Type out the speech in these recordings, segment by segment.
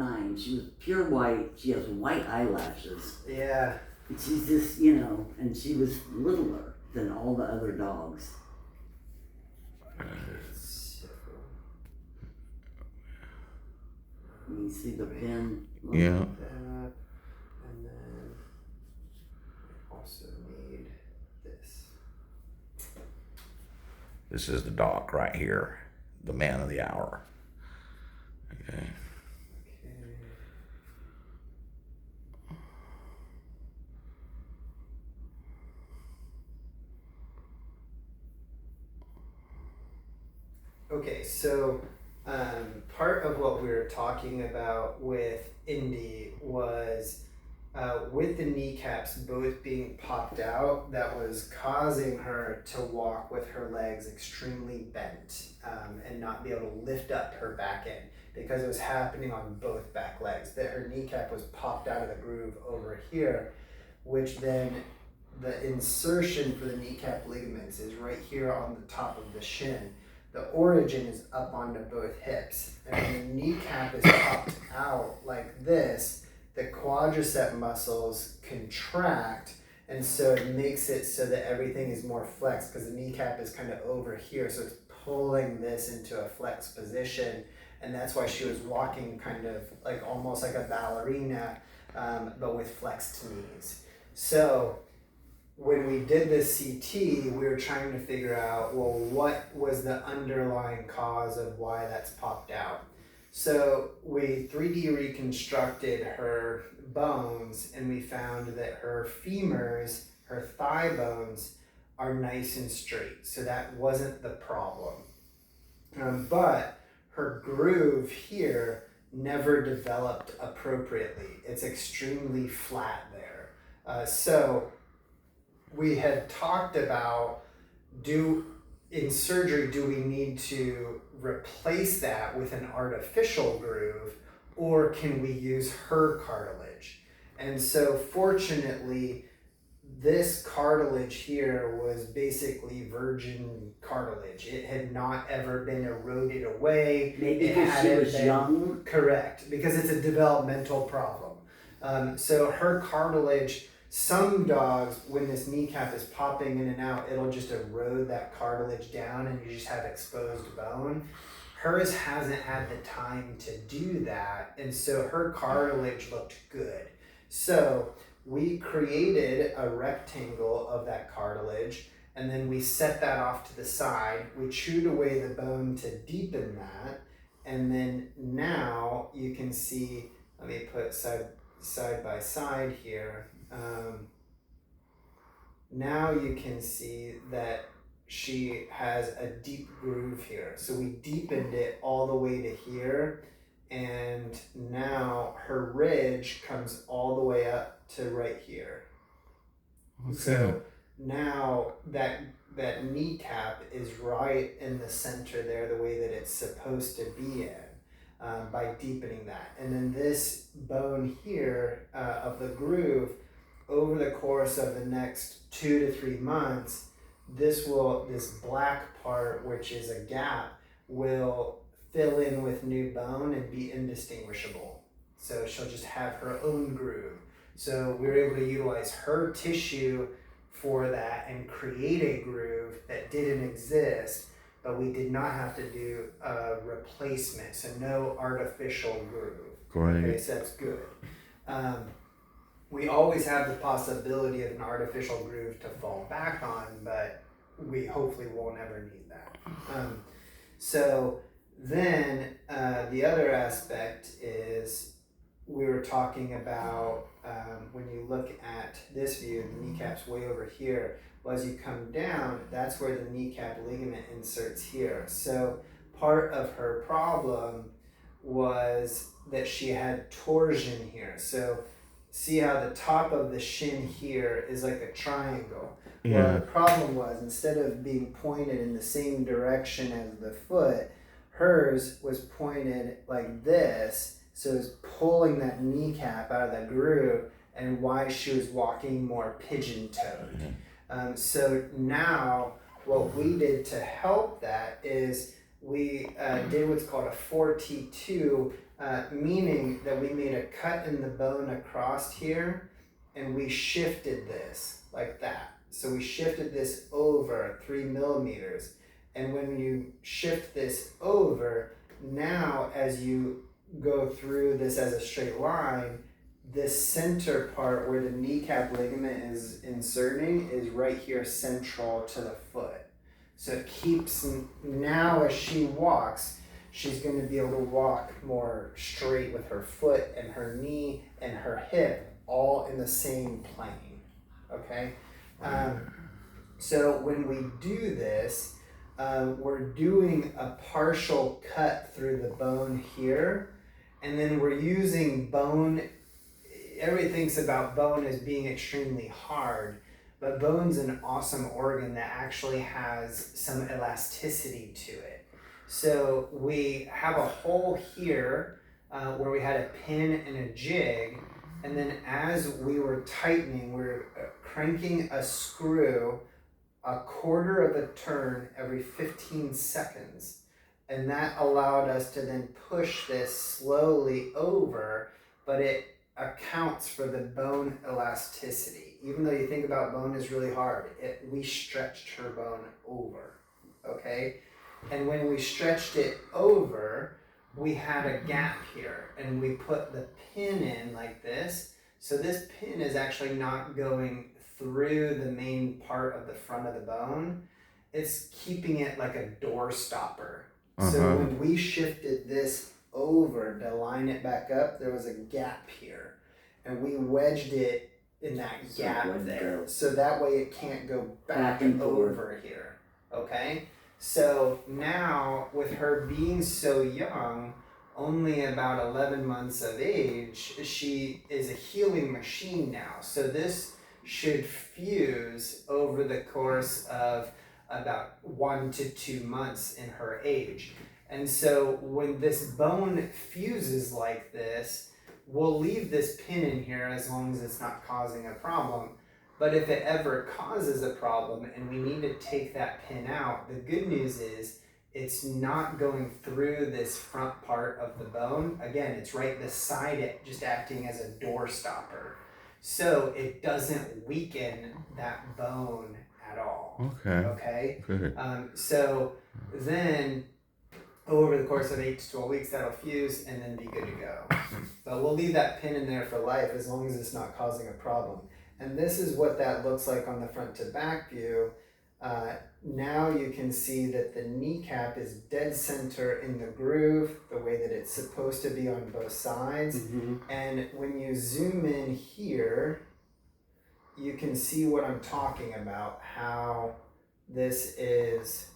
9. She was pure white. She has white eyelashes. Yeah. She's just, you know, and she was littler than all the other dogs. You see the pin? Yeah. And then we also need this. This is the dog right here, the man of the hour. Okay. Okay, so part of what we were talking about with Indy was with the kneecaps both being popped out, that was causing her to walk with her legs extremely bent and not be able to lift up her back end because it was happening on both back legs. That her kneecap was popped out of the groove over here, which then the insertion for the kneecap ligaments is right here on the top of the shin. The origin is up onto both hips, and when the kneecap is popped out like this, the quadricep muscles contract, and so it makes it so that everything is more flexed because the kneecap is kind of over here, so it's pulling this into a flexed position, and that's why she was walking kind of like almost like a ballerina, but with flexed knees. So when we did this CT, we were trying to figure out, well, what was the underlying cause of why that's popped out? So we 3D reconstructed her bones and we found that her femurs, her thigh bones, are nice and straight. So that wasn't the problem. But her groove here never developed appropriately. It's extremely flat there. So we had talked about, in surgery, do we need to replace that with an artificial groove, or can we use her cartilage? And so fortunately, this cartilage here was basically virgin cartilage. It had not ever been eroded away. Maybe because she was young? Correct, because it's a developmental problem. So her cartilage, some dogs, when this kneecap is popping in and out, it'll just erode that cartilage down and you just have exposed bone. Hers hasn't had the time to do that, and so her cartilage looked good. So we created a rectangle of that cartilage, and then we set that off to the side. We chewed away the bone to deepen that, and then now you can see, let me put side by side here. Now you can see that she has a deep groove here. So we deepened it all the way to here, and now her ridge comes all the way up to right here. Okay. So now that kneecap is right in the center there, the way that it's supposed to be in. By deepening that. And then this bone here of the groove, over the course of the next 2 to 3 months, this black part, which is a gap, will fill in with new bone and be indistinguishable. So she'll just have her own groove. So we were able to utilize her tissue for that and create a groove that didn't exist, but we did not have to do a replacement, so no artificial groove. Great. Okay, so that's good. We always have the possibility of an artificial groove to fall back on, but we hopefully won't ever need that. So then the other aspect is we were talking about when you look at this view, the kneecap's way over here. Well, as you come down, that's where the kneecap ligament inserts here. So part of her problem was that she had torsion here. So see how the top of the shin here is like a triangle. Yeah. Well, the problem was, instead of being pointed in the same direction as the foot, hers was pointed like this. So it's pulling that kneecap out of the groove, and why she was walking more pigeon-toed. Mm-hmm. So now what we did to help that is we did what's called a 4T2, meaning that we made a cut in the bone across here and we shifted this like that. So we shifted this over 3 millimeters. And when you shift this over, now as you go through this as a straight line, this center part where the kneecap ligament is inserting is right here central to the foot. So it keeps, now as she walks, she's going to be able to walk more straight with her foot and her knee and her hip all in the same plane. Okay? So when we do this, we're doing a partial cut through the bone here, and then we're using bone. Everybody thinks about bone as being extremely hard, but bone's an awesome organ that actually has some elasticity to it. So we have a hole here where we had a pin and a jig, and then as we were tightening, we were cranking a screw a quarter of a turn every 15 seconds. And that allowed us to then push this slowly over, but it accounts for the bone elasticity. Even though you think about bone is really hard, we stretched her bone over, okay? And when we stretched it over, we had a gap here, and we put the pin in like this. So this pin is actually not going through the main part of the front of the bone. It's keeping it like a door stopper. So when we shifted this over to line it back up, there was a gap here, and we wedged it in that gap there. So that way it can't go back and over here, okay? So now with her being so young, only about 11 months of age, she is a healing machine now. So this should fuse over the course of about 1 to 2 months in her age. And so when this bone fuses like this, we'll leave this pin in here as long as it's not causing a problem. But if it ever causes a problem and we need to take that pin out, the good news is it's not going through this front part of the bone. Again, it's right beside it, just acting as a door stopper. So it doesn't weaken that bone at all. Okay. Good. So then over the course of 8 to 12 weeks, that'll fuse and then be good to go. But we'll leave that pin in there for life as long as it's not causing a problem. And this is what that looks like on the front to back view. Now you can see that the kneecap is dead center in the groove, the way that it's supposed to be on both sides. And when you zoom in here, you can see what I'm talking about, how this is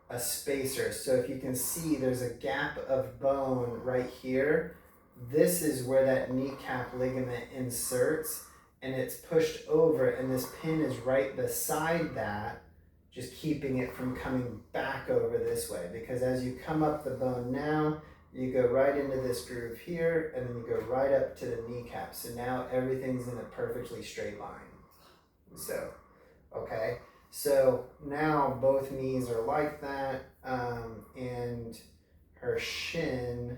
a spacer. So if you can see, there's a gap of bone right here. This is where that kneecap ligament inserts, and it's pushed over, and this pin is right beside that, just keeping it from coming back over this way. Because as you come up the bone now, you go right into this groove here, and then you go right up to the kneecap. So now everything's in a perfectly straight line. So, okay. So now both knees are like that, and her shin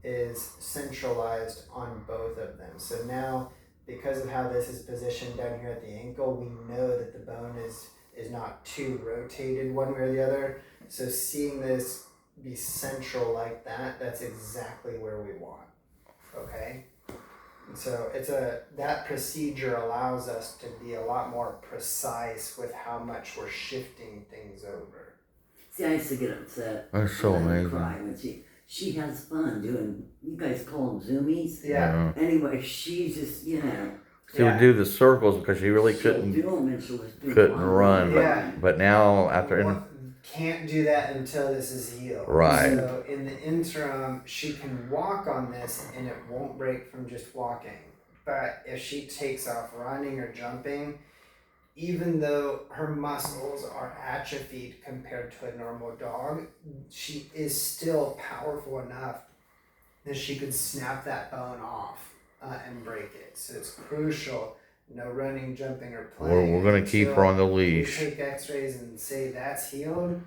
is centralized on both of them. So now, because of how this is positioned down here at the ankle, we know that the bone is not too rotated one way or the other. So seeing this be central like that, that's exactly where we want. Okay? And so that procedure allows us to be a lot more precise with how much we're shifting things over. See, I used to get upset. That's so amazing. Cry when she has fun doing, you guys call them zoomies? Yeah. Anyway, she just, She would do the circles because she really couldn't run. Yeah. But now after can't do that until this is healed. Right. So in the interim, she can walk on this and it won't break from just walking. But if she takes off running or jumping, even though her muscles are atrophied compared to a normal dog, she is still powerful enough that she could snap that bone off and break it. So it's crucial. No running, jumping, or playing. we're going to keep her on the leash. We take x-rays and say that's healed.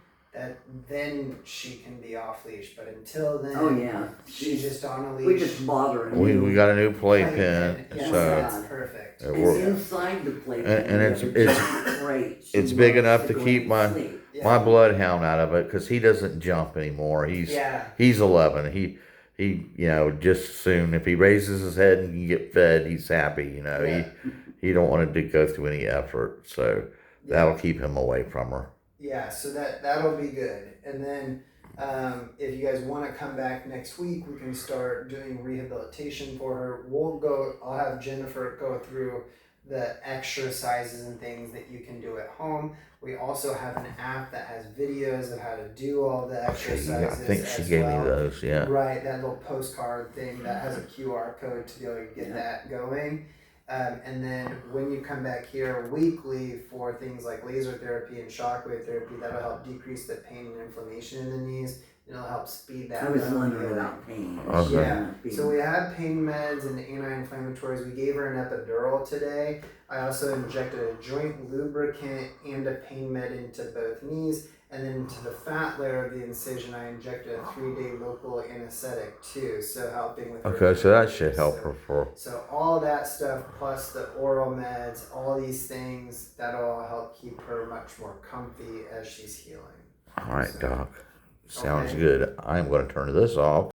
then she can be off leash. But until then, Oh yeah, she's just on a leash. we just bought her a We new. got a new playpen, Yeah, so that's perfect. it And works. inside the playpen, And we it's- have a it's- giant crate. She it's big loves enough to go keep and my- sleep. Yeah. My bloodhound out of it, because he doesn't jump anymore. He's 11. He just soon, if he raises his head and can get fed, he's happy. Yeah. He don't want to go through any effort, so that'll keep him away from her. Yeah, so that'll be good. And then if you guys want to come back next week, we can start doing rehabilitation for her. I'll have Jennifer go through the exercises and things that you can do at home. We also have an app that has videos of how to do all the exercises. I think she as gave well. me those, yeah. Right, that little postcard thing that has a QR code to be able to get that going. And then when you come back here weekly for things like laser therapy and shockwave therapy, that'll help decrease the pain and inflammation in the knees. It'll help speed that. I was bone wondering healing. about pain. Okay. Yeah. So we had pain meds and anti-inflammatories. We gave her an epidural today. I also injected a joint lubricant and a pain med into both knees. And then to the fat layer of the incision, I injected a 3-day local anesthetic too, so helping with. Okay, so that should help her for. So all that stuff plus the oral meds, all these things, that'll all help keep her much more comfy as she's healing. All right, Doc. Sounds Okay. good. I'm going to turn this off.